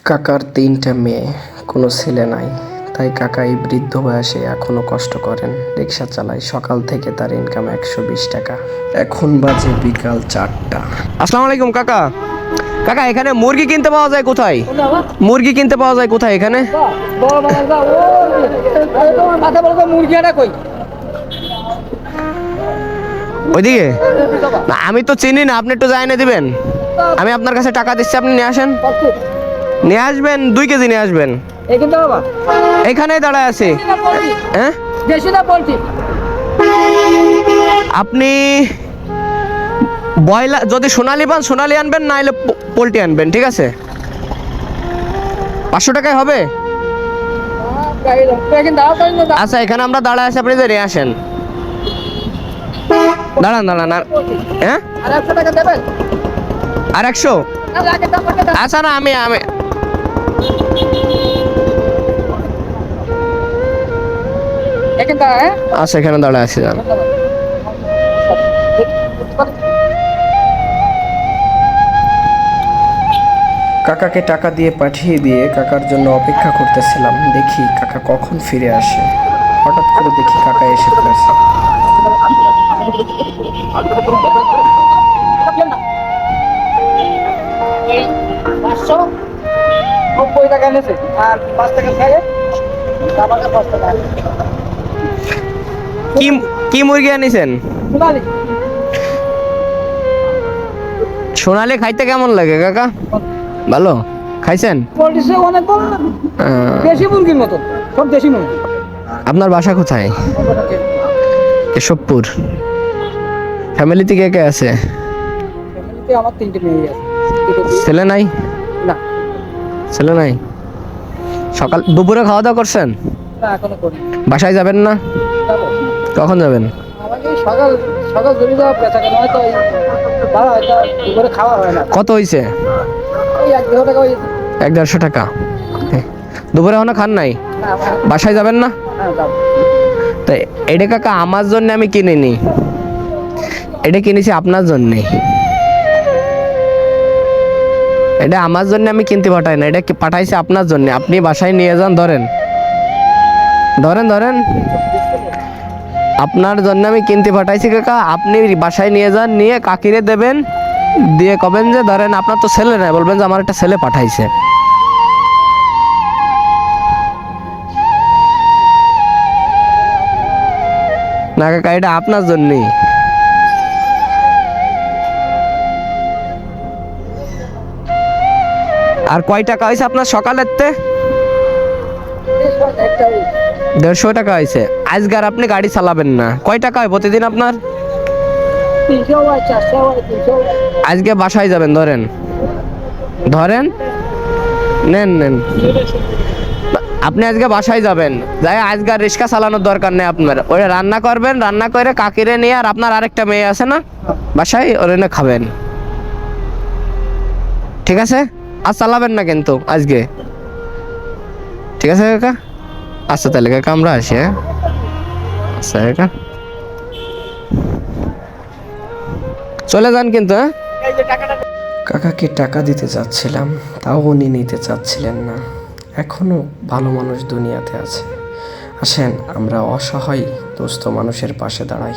কাকার ৩টা মেয়ে, কোনো ছেলে নাই। তাই কাকা এই বৃদ্ধ বয়সে এখনো কষ্ট করেন, রিক্সা চালায়। সকাল থেকে তার ইনকাম ১২০ টাকা। এখন বাজে বিকাল ৪টা। আসসালামু আলাইকুম কাকা। কাকা এখানে মুরগি কিনতে পাওয়া যায় কোথায়? মুরগি কিনতে পাওয়া যায় কোথায় এখানে? ওইদিকে না, আমি তো চিনি না, আপনি একটু জানিয়ে দিবেন। আমি আপনার কাছে টাকা দিচ্ছি, আপনি নিয়ে আসেন। নিয়ে আসবেন 2 কেজি নিয়ে আসবেন। এখানেই দাঁড়ায় আছি। হ্যাঁ, আপনি বয়লা যদি সোনালি পান সোনালি আনবেন, না হলে পোলট্রি আনবেন, ঠিক আছে? 500 টাকায় হবে? আচ্ছা, এখানে আমরা দাঁড়ায় আছি, আপনি নিয়ে আসেন। দাঁড়ান দাঁড়ান। হ্যাঁ, আর 100? আচ্ছা না, আমি আচ্ছা এখানে দাঁড়ায় আছি। জান কাকাকে টাকা দিয়ে পাঠিয়ে দিয়ে কাকার জন্য অপেক্ষা করতেছিলাম, দেখি কাকা কখন ফিরে আসে। হঠাৎ করে দেখি কাকা এসে পড়েছে। কি মুরগি আনিছেন? সোনালি খাইতে কেমন লাগে কাকা? ভালো খাইছেন? আপনার বাসা কোথায়? কেশবপুর। ফ্যামিলিতে কে কে আছে? আমার 3টে মেয়ে আছে। ছেলে নাই? না, ছেলে নাই। সকাল দুপুরে খাওয়া দাওয়া করছেন? না এখনো করি। বাসায় যাবেন না? যাবো। কখন যাবেন? আমাকে সকাল সকাল জমি দেওয়া পেঁচা কেন হয়তো ভাড়া হয়তো দুপুরে খাওয়া হয় না। কত হয়েছে? ওই 1-1.5 টাকা হয়েছে। 1-150 টাকা। দুপুরে এখনো খান নাই? না, বাসায় যাবেন না? হ্যাঁ যাবো। তাই এটা কাকা আমার জন্য আমি কিনিনি, এটা কিনেছি আপনার জন্যে। এটা আমার জন্য আমি কিনতে পাঠাই না, এটা পাঠাইছি আপনার জন্য। আপনি বাসায় নিয়ে যান, ধরেন ধরেন ধরেন। আপনার জন্য আমি কিনতে পাঠাইছি কাকা। আপনি বাসায় নিয়ে যান, নিয়ে কাকিরে দেবেন, দিয়ে কবেন যে ধরেন আপনার তো ছেলে নাই, বলবেন যে আমার একটা ছেলে পাঠাইছে। না কাকা, এটা আপনার জন্যই। আর কয় টাকা হয়েছে আপনার সকালের তে? 150 টাকা হয়েছে। আজকার আপনি গাড়ি চালাবেন না। কয় টাকা হয় প্রতিদিন আপনার? 300 হয়, 400 হয়, 300 হয়। আজকে বাসায় যাবেন, ধরেন ধরেন, নেন নেন। আপনি আজকে বাসায় যাবেন, যাই আজকে আর রিক্সা চালানোর দরকার নেই আপনার। ওই রান্না করবেন, রান্না করে কাকিরে নিয়ে, আর আপনার আরেকটা মেয়ে আছে না বাসায়, ওর এনে খাবেন, ঠিক আছে? আর চালাবেন না কিন্তু আজকে, ঠিক আছে কাকা? আচ্ছা তাহলে কাকা আমরা আসি। হ্যাঁ আচ্ছা কাকা, চলে যান কিন্তু। হ্যাঁ, কাকাকে টাকা দিতে চাচ্ছিলাম, তাও উনি নিতে চাচ্ছিলেন না। এখনো ভালো মানুষ দুনিয়াতে আছে। আসেন আমরা অসহায় দুস্থ মানুষের পাশে দাঁড়াই।